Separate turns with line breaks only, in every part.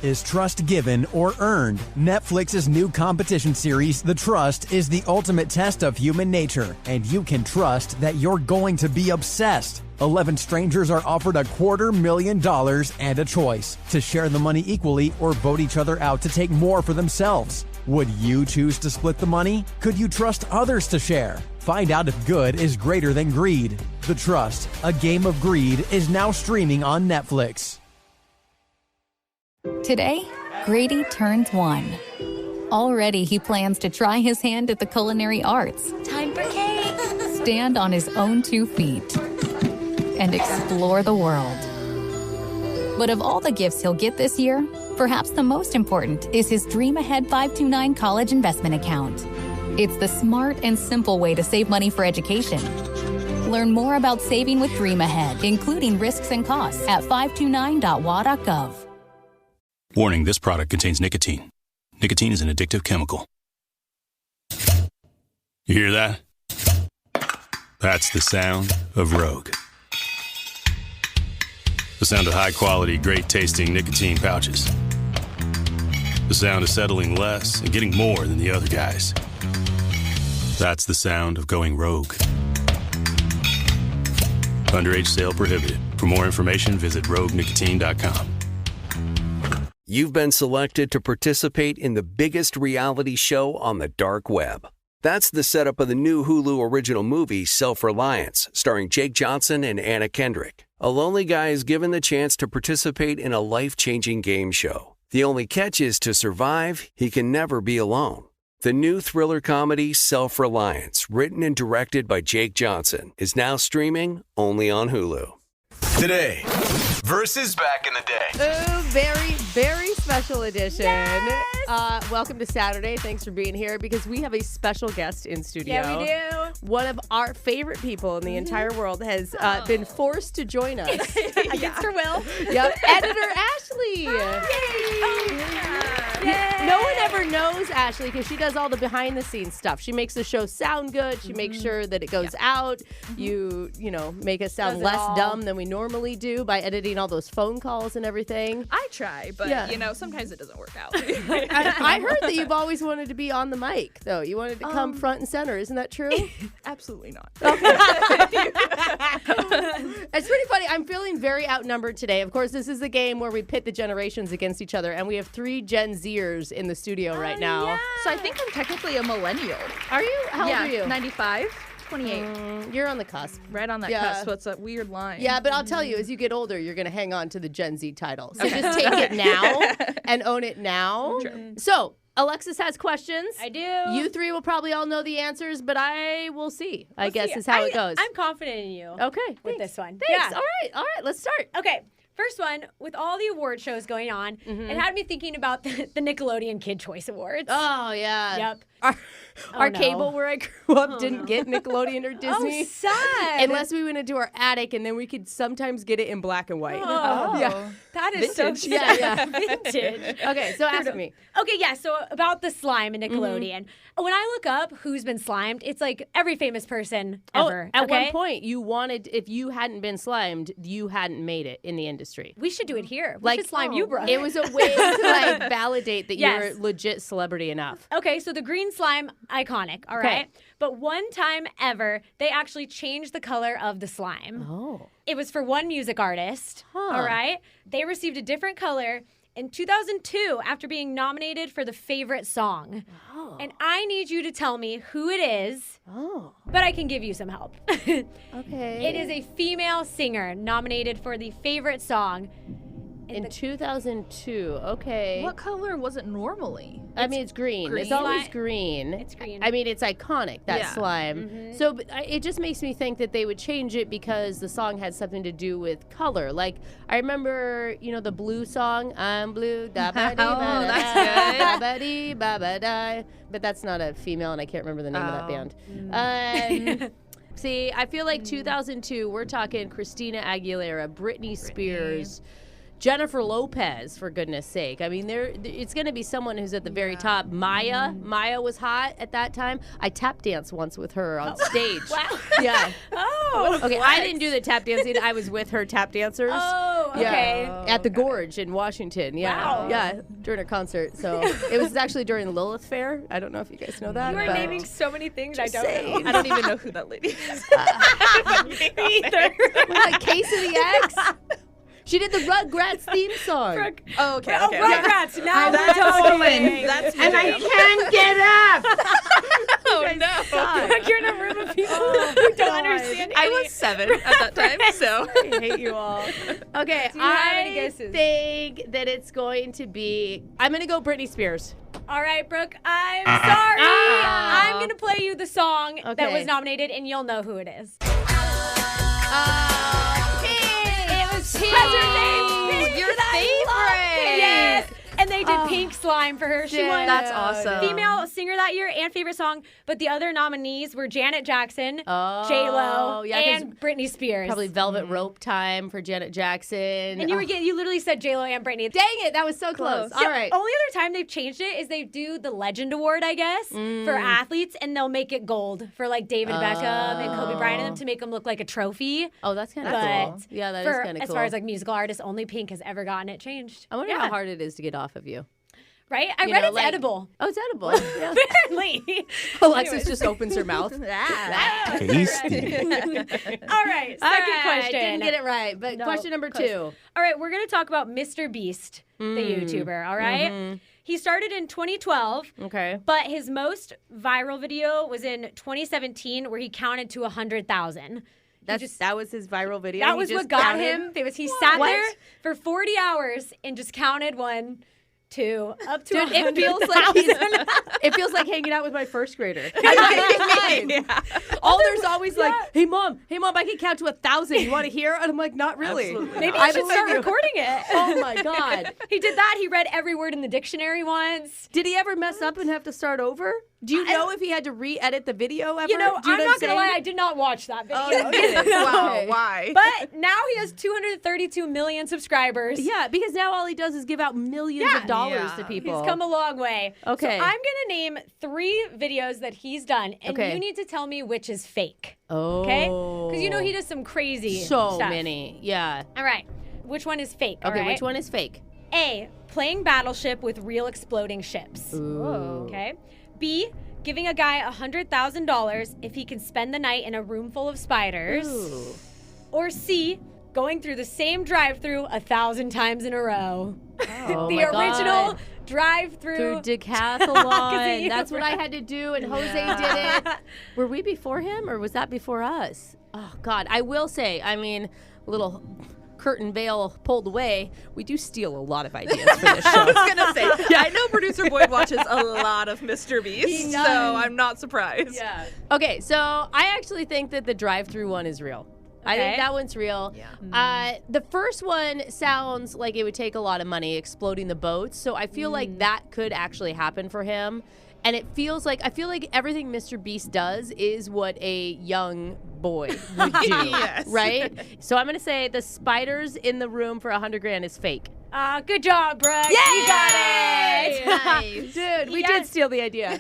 Is trust given or earned? Netflix's new competition series, The Trust, is the ultimate test of human nature, and you can trust that you're going to be obsessed. 11 strangers are offered $250,000 and a choice to share the money equally or vote each other out to take more for themselves. Would you choose to split the money? Could you trust others to share? Find out if good is greater than greed. The Trust, a game of greed, is now streaming on Netflix.
Today, Grady turns 1. Already he plans to try his hand at the culinary arts.
Time for cake!
Stand on his own 2 feet. And explore the world. But of all the gifts he'll get this year, perhaps the most important is his Dream Ahead 529 college investment account. It's the smart and simple way to save money for education. Learn more about saving with Dream Ahead, including risks and costs, at 529.wa.gov.
Warning, this product contains nicotine. Nicotine is an addictive chemical. You hear that? That's the sound of Rogue. The sound of high-quality, great-tasting nicotine pouches. The sound of settling less and getting more than the other guys. That's the sound of going rogue. Underage sale prohibited. For more information, visit roguenicotine.com.
You've been selected to participate in the biggest reality show on the dark web. That's the setup of the new Hulu original movie, Self-Reliance, starring Jake Johnson and Anna Kendrick. A lonely guy is given the chance to participate in a life-changing game show. The only catch is, to survive, he can never be alone. The new thriller comedy, Self-Reliance, written and directed by Jake Johnson, is now streaming only on Hulu.
Today versus back in the day.
Ooh, very, very special edition.
Yes!
Welcome to Saturday. Thanks for being here, because we have a special guest in studio.
Yeah, we do.
One of our favorite people in the entire world has been forced to join us.
Against her will.
Yep, editor Ashley.
Yay! Oh, yeah.
No one ever knows Ashley because she does all the behind-the-scenes stuff. She makes the show sound good. She makes sure that it goes out. You know, make us sound less dumb than we normally do by editing all those phone calls and everything.
I try, but, sometimes it doesn't work out.
I heard that you've always wanted to be on the mic, though. You wanted to come front and center. Isn't that true?
Absolutely not.
Okay. It's pretty funny. I'm feeling very outnumbered today. Of course, this is a game where we pit the generations against each other, and we have 3 Gen Zers in the studio right now.
Yeah. So I think I'm technically a millennial.
Are you? How old are you?
95, 28.
You're on the cusp.
Right on that cusp, so it's a weird line.
Yeah, but I'll tell you, as you get older, you're going to hang on to the Gen Z title. So just take it now and own it now.
True.
So Alexis has questions.
I do.
You 3 will probably all know the answers, but I will see. I guess is how it goes.
I'm confident in you.
Okay.
With this one.
Thanks.
Yeah.
All right. Let's start.
Okay. First one, with all the award shows going on, it had me thinking about the Nickelodeon Kid Choice Awards.
Oh, yeah.
Yep.
Our cable where I grew up didn't get Nickelodeon or Disney.
Oh, sad.
Unless we went into our attic, and then we could sometimes get it in black and white.
Oh,
yeah.
That is
Vintage.
so
Yeah.
vintage.
Okay, so ask me.
Okay, yeah, so about the slime in Nickelodeon. When I look up who's been slimed, it's like every famous person ever.
At one point, you wanted, if you hadn't been slimed, you hadn't made it in the industry.
We should do it here. We should slime you, brother.
It was a way to validate that you're legit celebrity enough.
Okay, so the green slime, iconic, all right? But one time ever, they actually changed the color of the slime.
Oh.
It was for one music artist, all right? They received a different color in 2002 after being nominated for the favorite song. Oh. And I need you to tell me who it is.
Oh.
But I can give you some help.
Okay.
It is a female singer nominated for the favorite song.
In 2002, okay.
What color was it normally?
I mean, it's green. It's always green.
It's green.
I mean, it's iconic, that slime. So but it just makes me think that they would change it because the song had something to do with color. Like, I remember, the blue song, I'm blue, da ba dee ba da ba dee ba ba da. But that's not a female, and I can't remember the name of that band. See, I feel like 2002, we're talking Christina Aguilera, Britney Spears, Jennifer Lopez, for goodness sake. I mean, it's going to be someone who's at the very top. Maya was hot at that time. I tap danced once with her on stage.
Wow.
Yeah.
Oh.
Okay, I didn't do the tap dancing. I was with her tap dancers.
Oh. Oh, okay.
At the Gorge in Washington. Yeah.
Wow.
Yeah, during a concert. So it was actually during the Lilith Fair. I don't know if you guys know that.
You are
but
naming so many things I don't know.
I don't even know who that lady is.
Me either.
like Case of the X. She did the Rugrats theme song.
Oh, okay.
Oh, Rugrats. Now we're
That's
talking.
woman. That's
And I can't get up.
Oh, no.
Like you're in a room of people who don't understand.
I was 7 at that time, so.
I hate you all. Okay,
Do you have any
I
guesses?
think that it's going to be. I'm going to go Britney Spears.
All right, Brooke, I'm sorry. I'm going to play you the song that
Okay.
was nominated, and you'll know who it is.
It was Pink.
What's her name?
Your favorite.
Yes. And they did Pink Slime for her. She won
That's awesome.
Female Singer that year and favorite song. But the other nominees were Janet Jackson, J-Lo,
yeah, 'cause
and Britney Spears.
Probably Velvet Rope time for Janet Jackson.
And you literally said J-Lo and Britney.
Dang it, that was so close. All right.
Only other time they've changed it is they do the Legend Award, I guess, for athletes, and they'll make it gold for like David Beckham and Kobe Bryant and them to make them look like a trophy.
Oh, that's kind of
But
cool. Yeah, that is kind of cool.
as far as like musical artists, only Pink has ever gotten it changed.
I wonder how hard it is to get off of you.
Right? I read it's edible.
Oh, it's edible. Yeah.
Apparently.
Alexis just opens her mouth.
Tasty.
All right, second question.
Didn't get it right, but
No,
question number
close.
2.
All right, we're going to talk about Mr. Beast, the YouTuber, all right? He started in 2012,
Okay.
but his most viral video was in 2017 where he counted to 100,000.
That was his viral video.
That
He
was
just
what got
counted?
him famous. He sat
What?
there for 40 hours and just counted 1, 2, up to
Dude,
100,000.
it feels like hanging out with my first grader. I'm not there's always like, hey mom, I can count to 1,000. You want to hear? And I'm like, not really.
Maybe I should start recording it.
Oh my god.
He did that. He read every word in the dictionary once.
Did he ever mess up and have to start over? Do you know if he had to re-edit the video ever?
You know,
Do
I'm
what
not going to lie.
saying?
I did not watch that video.
Oh, you didn't? Wow, why?
But now he has 232 million subscribers.
Yeah, because now all he does is give out millions of dollars to people.
He's come a long way.
Okay.
So I'm going to name 3 videos that he's done, and
Okay.
you need to tell me which is fake.
Oh.
Okay? Because you know he does some crazy
so
stuff.
many. Yeah.
All right. Which one is fake?
Okay,
all right?
which one is fake?
A, playing Battleship with real exploding ships.
Ooh.
Okay. B, giving a guy $100,000 if he can spend the night in a room full of spiders.
Ooh.
Or C, going through the same drive-through 1,000 times in a row.
Oh
The
my
original
God.
drive-through.
Through decathlon.
Because
That's what I had to do, and Jose did it. Were we before him, or was that before us? Oh, God. I will say, I mean, little curtain veil pulled away, we do steal a lot of ideas for this show.
I was going to say, I know producer Boyd watches a lot of Mr. Beast, so I'm not surprised.
Yeah. Okay, so I actually think that the drive-through one is real. I think that one's real. Yeah. The first one sounds like it would take a lot of money, exploding the boats. So I feel like that could actually happen for him. And it feels like, I feel like everything Mr. Beast does is what a young boy would do.
Yes.
Right? So I'm going to say the spiders in the room for $100,000 is fake.
Good job, Brooke. You got it.
Nice.
Dude, we
Yes.
did steal the idea.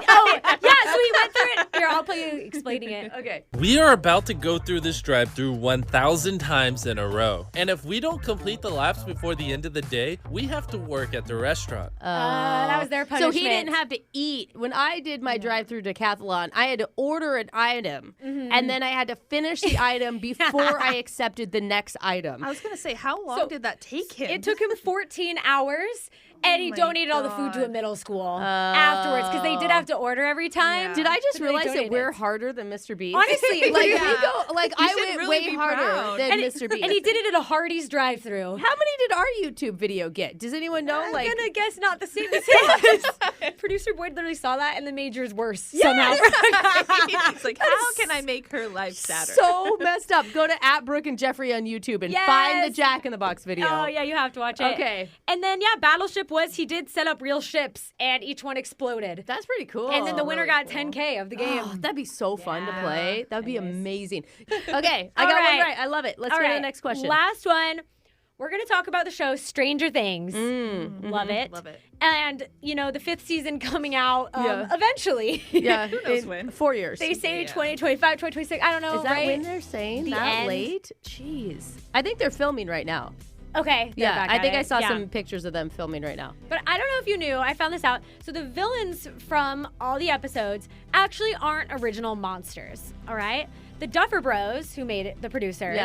Oh, yeah, so we went through it. Here, I'll play you explaining it.
Okay.
We are about to go through this drive-through 1,000 times in a row. And if we don't complete the laps before the end of the day, we have to work at the restaurant.
That was their
So
punishment.
he didn't have to eat. When I did my drive-through decathlon, I had to order an item, and then I had to finish the item before I accepted the next item.
I was going to say, how long did that take him?
It took him 14 hours, and he
my
donated all the food to a middle school afterwards because they did have to order every time.
Did I just
So they
realize that
donated
we're
it.
harder than Mr. Beast?
Honestly,
like
yeah.
we go, like
You
I
should
went
really
way
be
harder
proud.
than
and
Mr. Beast.
And he did it at a Hardee's drive-through.
How many did our YouTube video get? Does anyone know?
I'm
Like,
gonna guess not the same as his. Producer Boyd literally saw that and the made yours worse somehow.
It's like, how can I make her life sadder?
so messed up. Go to @Brooke and Jeffrey on YouTube and find the
Yes.
Jack in the Box video.
Oh yeah, you have to watch it.
Okay.
And then Battleship was he did set up real ships and each one exploded.
That's pretty cool.
And then the winner got 10K of the game.
Oh, that'd be so fun to play. That would be
Anyways.
amazing. Okay, I
All
got one
right.
right. I love it. Let's
All
go to
right.
the next question.
Last one. we're going to talk about the show Stranger Things. Love it.
Love it.
And, the 5th season coming out eventually.
Yeah.
Who knows when?
4 years.
They say 2025, 2026. I don't know.
Is that
right?
when they're saying? That late? Jeez. I think they're filming right now.
Okay.
Yeah, I think I saw some pictures of them filming right now.
But I don't know if you knew, I found this out. So the villains from all the episodes actually aren't original monsters, all right? The Duffer Bros, who made it, the producers,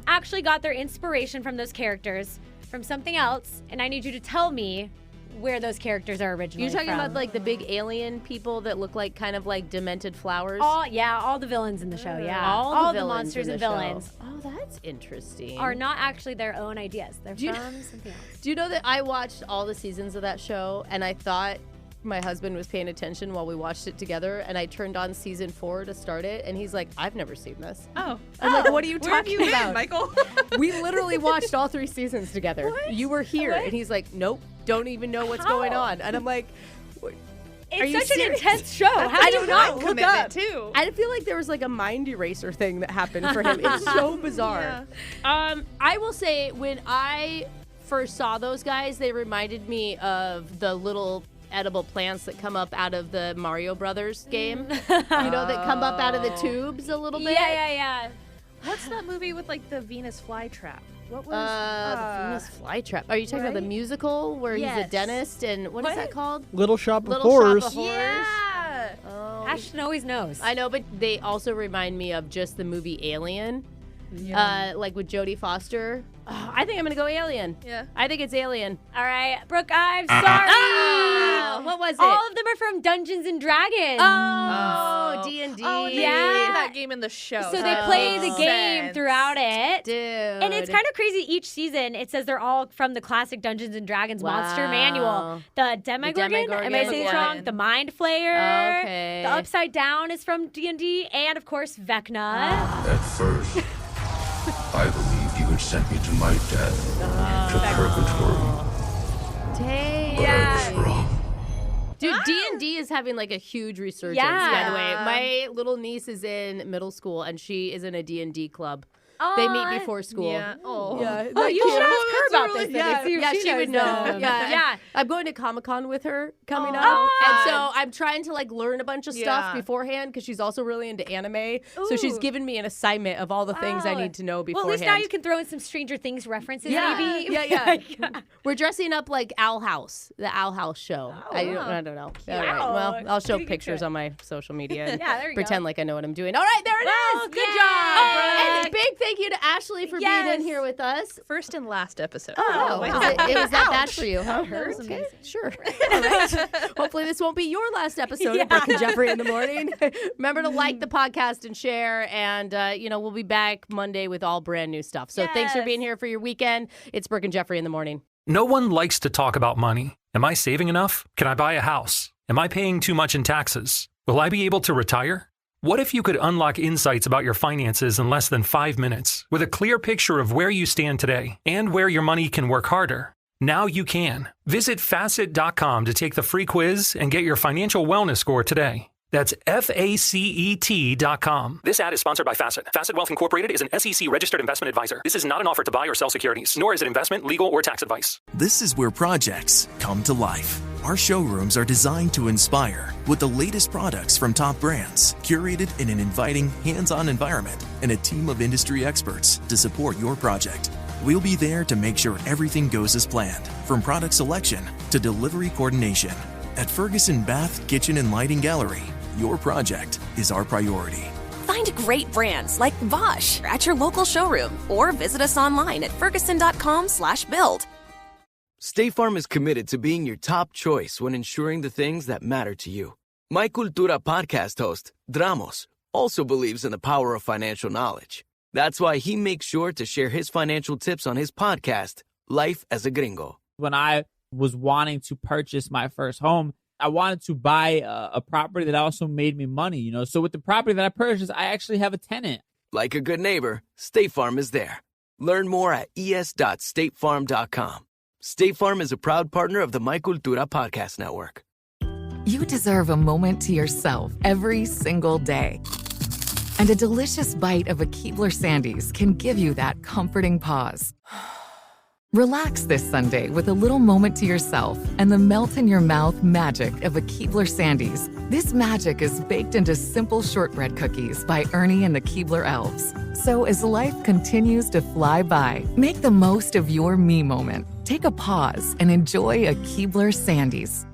actually got their inspiration from those characters from something else, and I need you to tell me where those characters are originally
You're talking
from.
about like the big alien people that look like kind of like demented flowers?
All the villains in the show, all the monsters and villains.
Oh, that's interesting.
Are not actually their own ideas. They're from something else.
Do you know that I watched all the seasons of that show and I thought my husband was paying attention while we watched it together, and I turned on season 4 to start it, and he's like, I've never seen this.
Oh.
I'm like, what are you
Where have
talking
you
about?
been, Michael?
We literally watched all 3 seasons together.
What?
You were here.
What?
And he's like, nope, don't even know what's going on. And I'm like,
It's such an intense show. How do you not look up?
Too.
I feel like there was like a mind eraser thing that happened for him. It's so bizarre.
Yeah.
I will say, when I first saw those guys, they reminded me of the little edible plants that come up out of the Mario Brothers game. That come up out of the tubes a little bit.
Yeah.
What's that movie with like the Venus flytrap? What was
the Venus flytrap? Are you talking about the musical where he's a dentist and what is that called?
Little Shop of
Little
Horrors.
Shop of Horrors.
Yeah.
Oh.
Ashton always knows.
I know, but they also remind me of just the movie Alien. Like with Jodie Foster. Oh, I think I'm gonna go Alien.
Yeah.
I think it's Alien.
All right, Brooke, I'm sorry.
What was it?
All of them are from Dungeons and Dragons.
Oh, D&D.
Oh, they
Yeah.
played that game in the show.
So they play the game throughout it.
Dude.
And it's kind of crazy. Each season, it says they're all from the classic Dungeons and Dragons monster manual. The Demogorgon, am I saying it wrong? The Mind Flayer.
Okay.
The Upside Down is from D&D. And, of course, Vecna.
At first, I believed you had sent me to my death, to purgatory.
Dang.
But I was wrong.
Dude, D&D is having like a huge resurgence, by the way. My little niece is in middle school, and she is in a D&D club. They meet before school.
Yeah. Oh.
Yeah.
Oh, you should ask her about this.
Yeah, she would know.
Yeah.
I'm going to Comic-Con with her coming up.
Oh,
And so I'm trying to like learn a bunch of stuff beforehand because she's also really into anime. So she's given me an assignment of all the things I need to know beforehand.
Well, at least now you can throw in some Stranger Things references, maybe.
Yeah. We're dressing up like Owl House, the Owl House show. I don't know. All right. Well, I'll show pictures on my social media and
there you
pretend like I know what I'm doing. All right, there it is.
Good job,
And big thank you to Ashley for being in here with us.
First and last episode.
Oh, it was that bad for you, huh?
That was amazing.
Sure. All right. Hopefully this won't be your last episode of Brooke and Jeffrey in the Morning. Remember to like the podcast and share, and we'll be back Monday with all brand new stuff. So thanks for being here for your weekend. It's Brooke and Jeffrey in the Morning.
No one likes to talk about money. Am I saving enough? Can I buy a house? Am I paying too much in taxes? Will I be able to retire? What if you could unlock insights about your finances in less than 5 minutes with a clear picture of where you stand today and where your money can work harder? Now you can. Visit Facet.com to take the free quiz and get your financial wellness score today. That's FACET.com. This ad is sponsored by Facet. Facet Wealth Incorporated is an SEC registered investment advisor. This is not an offer to buy or sell securities, nor is it investment, legal, or tax advice.
This is where projects come to life. Our showrooms are designed to inspire with the latest products from top brands, curated in an inviting, hands-on environment, and a team of industry experts to support your project. We'll be there to make sure everything goes as planned, from product selection to delivery coordination. At Ferguson Bath, Kitchen, and Lighting Gallery, your project is our priority.
Find great brands like Bosch at your local showroom or visit us online at ferguson.com/build.
State Farm is committed to being your top choice when ensuring the things that matter to you. My Cultura podcast host, Dramos, also believes in the power of financial knowledge. That's why he makes sure to share his financial tips on his podcast, Life as a Gringo.
When I was wanting to purchase my first home, I wanted to buy a property that also made me money, So with the property that I purchased, I actually have a tenant.
Like a good neighbor, State Farm is there. Learn more at es.statefarm.com. State Farm is a proud partner of the My Cultura podcast network.
You deserve a moment to yourself every single day. And a delicious bite of a Keebler Sandies can give you that comforting pause. Relax this Sunday with a little moment to yourself and the melt-in-your-mouth magic of a Keebler Sandies. This magic is baked into simple shortbread cookies by Ernie and the Keebler Elves. So as life continues to fly by, make the most of your me moment. Take a pause and enjoy a Keebler Sandies.